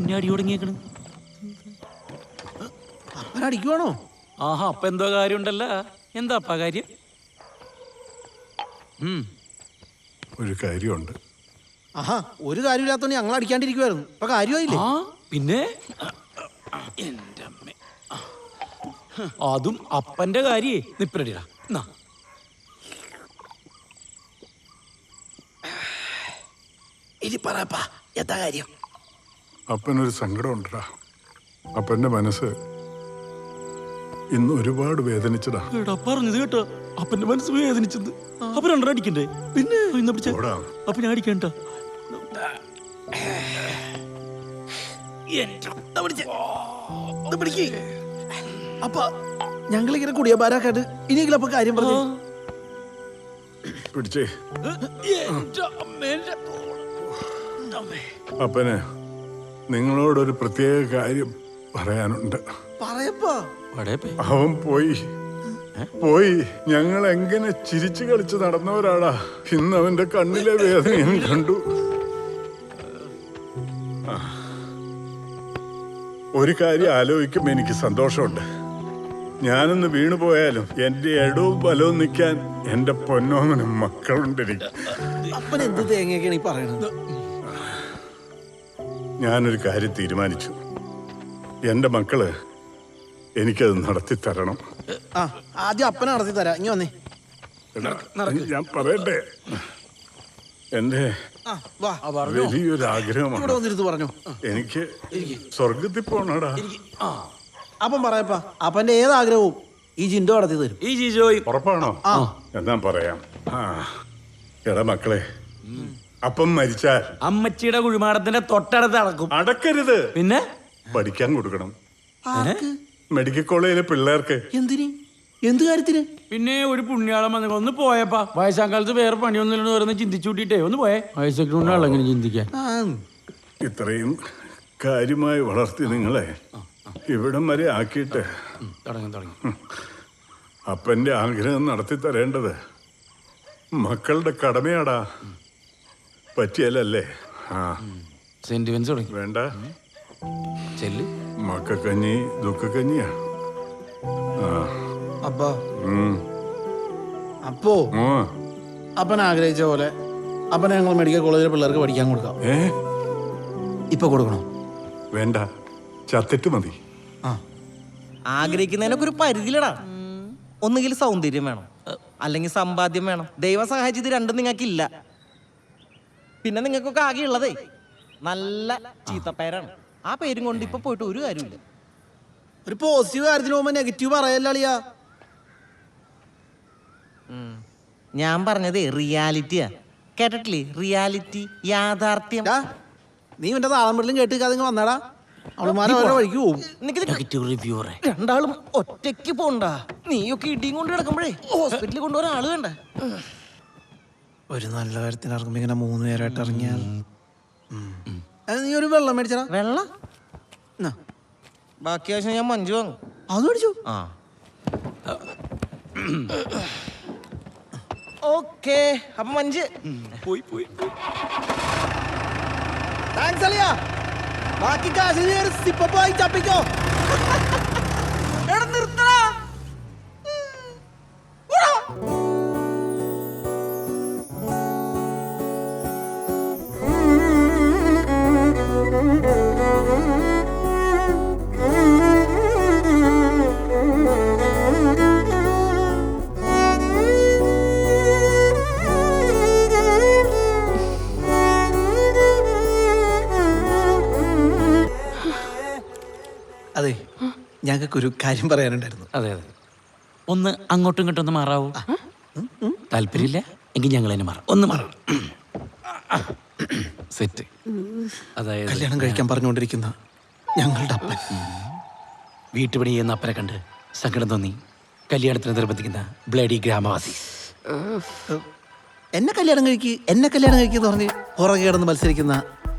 മുന്നേ അടി തുടങ്ങിയേക്കണ്. അടിക്കുവാണോ? ആഹാ, അപ്പൊ എന്തോ കാര്യം ഉണ്ടല്ല. എന്താ അപ്പ കാര്യം? ഒരു കാര്യമുണ്ട്. ആഹാ, ഒരു കാര്യമില്ലാത്തോണ്ട് ഞങ്ങൾ അടിക്കാണ്ടിരിക്കുവായിരുന്നു. ഇപ്പൊ കാര്യമായില്ലേ? ആ പിന്നെ എന്റെ അമ്മ, അതും അപ്പന്റെ കാര്യേ. നിപ്പരടിടാ. ഇനി പറയപ്പാ, എന്താ കാര്യം? അപ്പനൊരു സങ്കടം ഉണ്ടടാ. അപ്പന്റെ മനസ്സ് ഇന്ന് ഒരുപാട് വേദനിച്ചടാ. പറഞ്ഞത് കേട്ടോ, അപ്പന്റെ മനസ്സ് വേദനിച്ചത്. അപ്പൊ രണ്ടര അടിക്കണ്ടേ? പിന്നെ ഇന്ന് പിടിച്ച അപ്പൊ ഞാൻ അടിക്കണ്ട. അപ്പൊ ഞങ്ങളിങ്ങനെ കുടിയന്മാരാക്കാണ്ട് ഇനിയെങ്കിലും അപ്പൊ കാര്യം പറഞ്ഞു പിടിച്ചേ. അപ്പന് നിങ്ങളോടൊരു പ്രത്യേക കാര്യം പറയാനുണ്ട്. പറയപ്പാ. അവൻ പോയി ഞങ്ങൾ എങ്ങനെ ചിരിച്ചു കളിച്ച് നടന്നവരാടാ. ഇന്ന് അവന്റെ കണ്ണിലെ വേദന ഞാൻ കണ്ടു. ഒരു കാര്യം ആലോചിക്കുമ്പോ എനിക്ക് സന്തോഷമുണ്ട്. ഞാനൊന്ന് വീണുപോയാലും എന്റെ ഇടവും ബലവും നിൽക്കാൻ എന്റെ പൊന്നോമനും മക്കളുണ്ടിരിക്കും. അപ്പൻ എന്ത് തേങ്ങയൊക്കെയാണ് ഈ പറയണത്? ഞാനൊരു കാര്യം തീരുമാനിച്ചു. എന്റെ മക്കള് എനിക്കത് നടത്തി തരണം. ആദ്യം അപ്പനെ നടത്തി തരാം. ഇനി വന്നേ, ഞാൻ പറയട്ടെ. എന്റെ വലിയൊരു ആഗ്രഹമാണ്. പറഞ്ഞു എനിക്ക് സ്വർഗത്തിൽ പോണടാ. അപ്പം പറയപ്പാ, അപ്പന്റെ ഏത് ആഗ്രഹവും ഈ ജിൻഡോ നടത്തി തരും. ഈ ജിജോയ് ഉറപ്പാണോ? എന്നാ പറയാം. എടാ മക്കളെ, അപ്പം മരിച്ചാൽ അമ്മച്ചിയുടെ കുഴിമാടത്തിന്റെ തൊട്ടടുത്ത് അടക്കും. അടക്കരുത്. പിന്നെ പഠിക്കാൻ കൊടുക്കണം. മെഡിക്കൽ കോളേജിലെ പിള്ളേർക്ക്. എന്തിന്? എന്ത് കാര്യത്തിന്? പിന്നെ ഒരു പുണ്യാളം വന്നു. ഒന്ന് പോയപ്പാ. വയസ്സാകാലത്ത് വേറെ പണിയൊന്നുമില്ലെന്ന് പറയുന്നത് ചിന്തിച്ചു കൂട്ടിട്ടേ ഒന്ന് പോയേ. വയസ്സൊക്കെ എങ്ങനെ ചിന്തിക്കാൻ? ഇത്രയും കാര്യമായി വളർത്തി നിങ്ങളെ ഇവിടം വരെ ആക്കിയിട്ട് അപ്പന്റെ ആഗ്രഹം നടത്തി തരേണ്ടത് മക്കളുടെ കടമയാടാ. പറ്റിയല്ലേ? സെന്റിമെന്റ്സ് തുടങ്ങി. വേണ്ട, ചെല്ല്. മക്കക്കഞ്ഞി ദുഃഖക്കഞ്ഞിയാ. അപ്പോ അപ്പൻ ആഗ്രഹിച്ച പോലെ അപ്പനെ ഞങ്ങൾ മെഡിക്കൽ കോളേജിലെ പിള്ളേർക്ക് പഠിക്കാൻ കൊടുക്കാം. ഇപ്പൊ കൊടുക്കണോ? വേണ്ട, ചത്തിട്ട് മതി. ആഗ്രഹിക്കുന്നതിനൊക്കെ ഒരു പരിധിയിലടാ. ഒന്നുകിൽ സൗന്ദര്യം വേണം, അല്ലെങ്കിൽ സമ്പാദ്യം വേണം. ദൈവം സഹായിച്ചത് രണ്ടും നിങ്ങൾക്കില്ല. പിന്നെ നിങ്ങൾക്കൊക്കെ ആകെ ഉള്ളതേ നല്ല ചീത്തപ്പേരാണ്. ആ പേരും കൊണ്ട് ഇപ്പൊ പോയിട്ട് ഒരു കാര്യമില്ല. ഒരു പോസിറ്റീവ് കാര്യത്തിന് പോകുമ്പോ നെഗറ്റീവ് പറയല്ലിയാ. ഞാൻ പറഞ്ഞത് റിയാലിറ്റിയാ. കേട്ടിട്ടില്ലേ? റിയാലിറ്റി, യാഥാർത്ഥ്യം. നീ എന്റെ താളം വീട്ടിലും കേട്ട് വന്നാടാ. അവളുമാരെ വഴിക്ക് പോകും. രണ്ടാളും ഒറ്റയ്ക്ക് പോണ്ടാ. നീയൊക്കെ ഇടിയും കൊണ്ട് കിടക്കുമ്പോഴേ ഹോസ്പിറ്റലിൽ കൊണ്ടുപോകാൻ ആള് വേണ്ട. ഒരു നല്ല കാര്യത്തിന് ഇറങ്ങുമ്പോ ഇങ്ങനെ 3 പേരായിട്ട് ഇറങ്ങിയാൽ. നീ ഒരു വെള്ളം മേടിച്ചടാ. വെള്ളം ബാക്കി ആവശ്യം ഞാൻ മഞ്ജു വാങ്ങും. അത് മേടിച്ചു. ഓക്കേ, അപ്പൊ മഞ്ജ് പോയി. താങ്ക്സ് അളിയാ. ബാക്കി കാശ് സിപ്പായി ചപ്പിക്കോ. നിർത്തടാ. അതെ, ഞങ്ങൾക്കൊരു കാര്യം പറയാനുണ്ടായിരുന്നു. അതെ, ഒന്ന് അങ്ങോട്ടും ഇങ്ങോട്ടും ഒന്ന് മാറാവൂ. താല്പര്യമില്ല എങ്കിൽ ഞങ്ങൾ തന്നെ മാറാം. ഒന്ന് മാറാം. സെറ്റ്. അതായത് കല്യാണം കഴിക്കാൻ പറഞ്ഞുകൊണ്ടിരിക്കുന്ന ഞങ്ങളുടെ അപ്പൻ വീട്ടുപണി ചെയ്യുന്ന അപ്പനെ കണ്ട് സങ്കടം തോന്നി കല്യാണത്തിന് നിർബന്ധിക്കുന്ന ബ്ലഡി ഗ്രാമവാസി. എന്നെ കല്യാണം കഴിക്കുന്ന പറഞ്ഞ് പുറകെ കിടന്ന് മത്സരിക്കുന്ന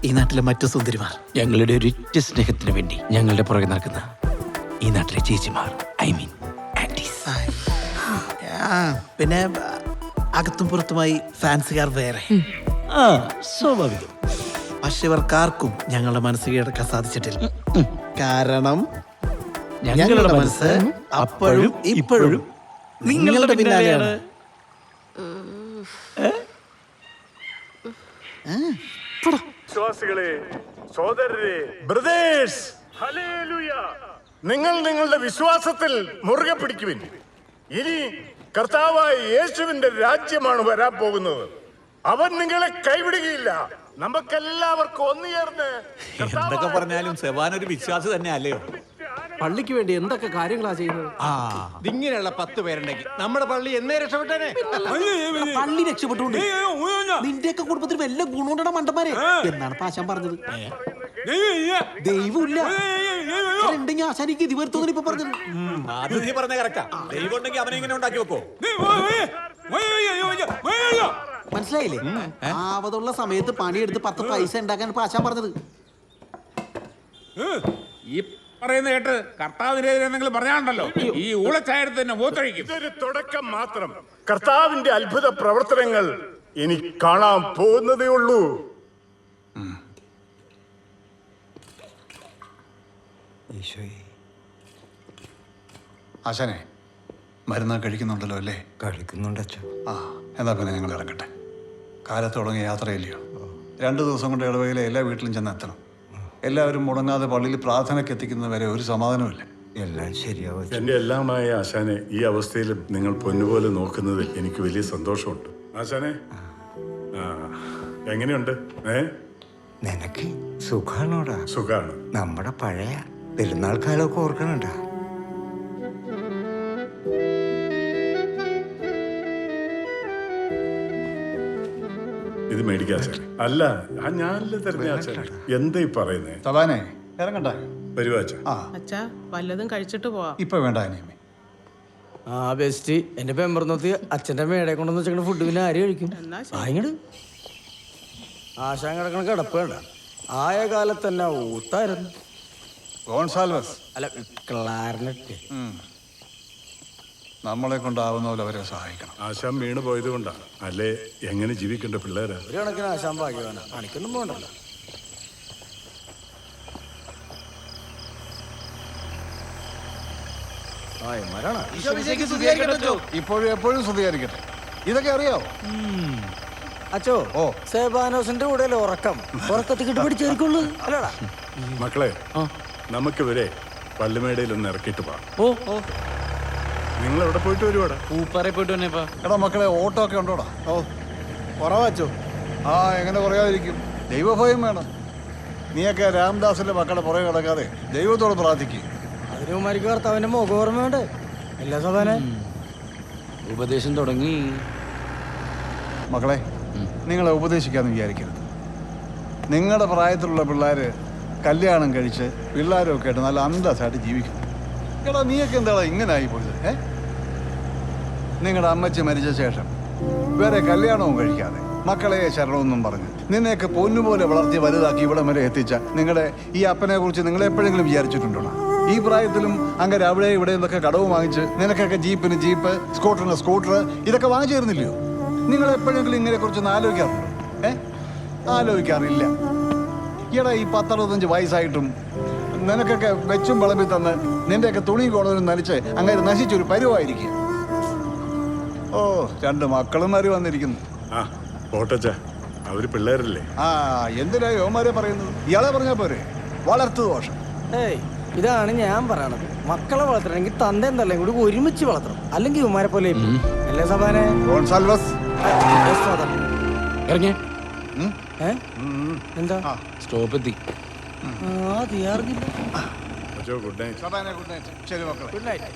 ഈ നാട്ടിലെ മറ്റു സുന്ദരിമാർ. ഞങ്ങളുടെ ഒരു സ്നേഹത്തിന് വേണ്ടി ഞങ്ങളുടെ പുറകെ നടക്കുന്ന ഈ നാട്ടിലെ ചേച്ചിമാർ, ഐ മീൻ ആന്റീസ്. പിന്നെ അകത്തും പുറത്തുമായി ഫാൻസുകാർ വേറെ. സ്വാഭാവികം. പക്ഷെ ഇവർക്കാർക്കും ഞങ്ങളുടെ മനസ്സ് കീഴടക്കാൻ സാധിച്ചിട്ടില്ല. കാരണം ഞങ്ങളുടെ മനസ്സ് അപ്പോഴും ഇപ്പോഴും നിങ്ങളുടെ പിന്നാലെയാണ്. വിശ്വാസികളെ, സോദരരെ, ബ്രദേഴ്സ്, ഹല്ലേലൂയ. നിങ്ങൾ നിങ്ങളുടെ വിശ്വാസത്തിൽ മുറുകെ പിടിക്കുവിൻ. ഇനി കർത്താവായ യേശുവിന്റെ രാജ്യമാണ് വരാൻ പോകുന്നത്. അവൻ നിങ്ങളെ കൈവിടുകയില്ല. നമുക്കെല്ലാവർക്കും ഒന്നുചേർന്ന് എന്തൊക്കെ പറഞ്ഞാലും സെബാൻ ഒരു വിശ്വാസി തന്നെ അല്ലയോ? പള്ളിക്ക് വേണ്ടി എന്തൊക്കെ കാര്യങ്ങളാ ചെയ്യുന്നത്. ഇങ്ങനെയുള്ള 10 പേരുണ്ടെങ്കിൽ നമ്മുടെ പള്ളി എന്നേ രക്ഷപ്പെട്ടേനെ. പള്ളി രക്ഷപ്പെട്ടുകൊണ്ട് നിന്റെയൊക്കെ കുടുംബത്തിൽ വല്ല ഗുണമുണ്ടോ മണ്ടന്മാരെ എന്നാണ് പാശാൻ പറഞ്ഞത്. ദൈവമില്ല ഉണ്ടെങ്കിൽ ആശാനിക്ക് ഇത് വരുത്തോന്ന് ഇപ്പൊ പറഞ്ഞത്. അത് നീ പറഞ്ഞ കറക്റ്റാ. ദൈവം ഉണ്ടെങ്കിൽ അവനെ ഇങ്ങനെ ഉണ്ടാക്കി വെക്കോ? മനസ്സിലായില്ലേ? ആവതുള്ള സമയത്ത് പണിയെടുത്ത് 10 പൈസ ഉണ്ടാക്കാൻ പാശാൻ പറഞ്ഞത്. ഈ പറയുന്ന കേട്ട് കർത്താവിനെതിരെ നിങ്ങൾ പറഞ്ഞാണ്ടല്ലോ, ഈ ഊളച്ചായടുത്ത് തന്നെ മൂത്തൊഴിക്കും. ഇതൊരു തുടക്കം മാത്രം. കർത്താവിന്റെ അത്ഭുത പ്രവർത്തനങ്ങൾ ഇനി കാണാൻ പോകുന്നതേ ഉള്ളൂ. ആശാനെ, മരുന്ന് കഴിക്കുന്നുണ്ടല്ലോ അല്ലേ? കഴിക്കുന്നുണ്ട് അച്ഛൻ. ആ, എന്നാ പിന്നെ ഞങ്ങൾ ഇറങ്ങട്ടെ. കാലത്ത് തുടങ്ങിയ യാത്രയില്ലയോ? 2 ദിവസം കൊണ്ട് ഇടവകയിലെ എല്ലാ വീട്ടിലും ചെന്നെത്തണം. എല്ലാവരും മുടങ്ങാതെ പള്ളിയിൽ പ്രാർത്ഥനയ്ക്ക് എത്തിക്കുന്നവരെ ഒരു സമാധാനവുമില്ല. എല്ലാം ശരിയാവും. എന്റെ എല്ലാമായ ആശാനെ, ഈ അവസ്ഥയിലും നിങ്ങൾ പൊന്നുപോലെ നോക്കുന്നതിൽ എനിക്ക് വലിയ സന്തോഷമുണ്ട്. ആശാനെ, എങ്ങനെയുണ്ട്? നിനക്ക് സുഖാണോടാ? സുഖാണ്. നമ്മുടെ പഴയ പെരുന്നാൾ കാലമൊക്കെ ഓർക്കണുണ്ടാ? ഇത് മേടിക്കാ അല്ല, ഞാനല്ലേ തരുന്ന ആശാനെ. എന്തായി പറയുന്നേ? സബാനെ, ഇറങ്ങട്ടെ? വരുവാച്ചാ. അച്ഛാ, വല്ലതും കഴിച്ചിട്ട് പോവാം. ഇപ്പൊ വേണ്ട അനിയമ്മേ. ആ ബെസ്റ്റ്. എന്റെ പെമ്പറന്നോത്ത് അച്ഛന്റെ മേടെ കൊണ്ടെന്ന് വെച്ചാൽ ഫുഡ് പിന്നെ ആര് കഴിക്കും? ആയിങ്ങട് ആശാൻ കിടക്കണ കിടപ്പ് വേണ്ട. ആയ കാലത്ത് തന്നെ ഊത്തായിരുന്നു. ഗോൺസാൽവസ്, അല്ല, ക്ലാരനറ്റ്. നമ്മളെ കൊണ്ടാവുന്ന പോലെ അവരെ സഹായിക്കണം. ആശാൻ വീണ് പോയത് കൊണ്ടാണ്. അല്ലേ എങ്ങനെ ജീവിക്കേണ്ട പിള്ളേരാ. ഒരു കണക്കിന് ആശാൻ ഭാഗ്യവാനാ. പണിക്കൊന്നും പോകണ്ടല്ലോ. ഇപ്പോഴും എപ്പോഴും സ്തുതിയായിരിക്കട്ടെ. ഇതൊക്കെ അറിയാവോ അച്ചോ? ഓ, സേബാനോസിന്റെ കൂടെ ഉറക്കത്തിക്കിട്ട് പിടിച്ചേരിക്കുള്ളൂ അല്ലടാ. മക്കളെ, നമുക്കിവരെ പള്ളിമേടയിൽ ഒന്ന് ഇറക്കിയിട്ട് പോവാം. നിങ്ങൾ എവിടെ പോയിട്ട് വരുവാടാ? പൂപ്പാറ പോയിട്ട് വന്നേപ്പാ. എടാ മക്കളെ, ഓട്ടോ ഒക്കെ ഉണ്ടോടാ? ഓ, കുറവാച്ചോ? ആ, എങ്ങനെ കുറയാതിരിക്കും? ദൈവഭയം വേണം. നീയൊക്കെ രാംദാസിന്റെ മക്കളെ പുറകെ കിടക്കാതെ ദൈവത്തോട് പ്രാർത്ഥിക്കും. അതിനുമാരിക്ക് ഭർത്താവിന്റെ മുഖോർമ്മ വേണ്ടേ? എല്ലാ സഭാനെ ഉപദേശം തുടങ്ങി. മക്കളെ, നിങ്ങളെ ഉപദേശിക്കാന്ന് വിചാരിക്കരുത്. നിങ്ങളുടെ പ്രായത്തിലുള്ള പിള്ളേര് കല്യാണം കഴിച്ച് പിള്ളേരൊക്കെ ആയിട്ട് നല്ല അന്തസ്സായിട്ട് ജീവിക്കും. എടാ, നീയൊക്കെ എന്താടാ ഇങ്ങനെ ആയി പോയത്? നിങ്ങളുടെ അമ്മച്ചി മരിച്ച ശേഷം വേറെ കല്യാണവും കഴിക്കാതെ മക്കളെ ശരണമെന്നും പറഞ്ഞ് നിന്നെയൊക്കെ പൊന്നുപോലെ വളർത്തി വലുതാക്കി ഇവിടെ വരെ എത്തിച്ച നിങ്ങളുടെ ഈ അപ്പനെ കുറിച്ച് നിങ്ങൾ എപ്പോഴെങ്കിലും വിചാരിച്ചിട്ടുണ്ടോ? ഈ പ്രായത്തിലും അങ്ങനെ അവിടെ ഇവിടെ നിന്നൊക്കെ കടവ് വാങ്ങിച്ച് നിനക്കൊക്കെ ജീപ്പിന് ജീപ്പ്, സ്കൂട്ടറിന് സ്കൂട്ടർ ഇതൊക്കെ വാങ്ങിച്ചു തരുന്നില്ലയോ? നിങ്ങൾ എപ്പോഴെങ്കിലും ഇങ്ങനെ കുറിച്ചൊന്ന് ആലോചിക്കാറുണ്ടോ? ആലോചിക്കാറില്ല. ഈടാ, ഈ 10-65 വയസ്സായിട്ടും നിനക്കൊക്കെ വെച്ചും വിളമ്പി തന്ന് നിന്റെയൊക്കെ തുണിയും കോളനും നനച്ച് അങ്ങനെ നശിച്ചൊരു പരുവായിരിക്കും. ഓ, 2 മക്കളും മാറി വന്നിരിക്കുന്നു. ആ പോട്ടച്ചാ, അവര് പിള്ളേരല്ലേ. ആ, എന്തിനാ യോമാരെ പറയുന്നത്? ഇയാളെ പറഞ്ഞാ പോരെ? വളർത്തു ദോഷം. ഏയ്, ഇതാണ് ഞാൻ പറയണത്. മക്കളെ വളർത്തണമെങ്കിൽ തന്തയും തള്ളയും കൂടി ഒരുമിച്ച് വളർത്തണം. അല്ലെങ്കിൽ ഉമ്മാരെ പോലെ അല്ലേ സഭാനെ? ഗോൺസാൽവസ്, ഇറങ്ങിയ എന്താ സ്റ്റോപ്പ് എത്തി. Good night. Good night. ശരി മക്കളെ. Good night.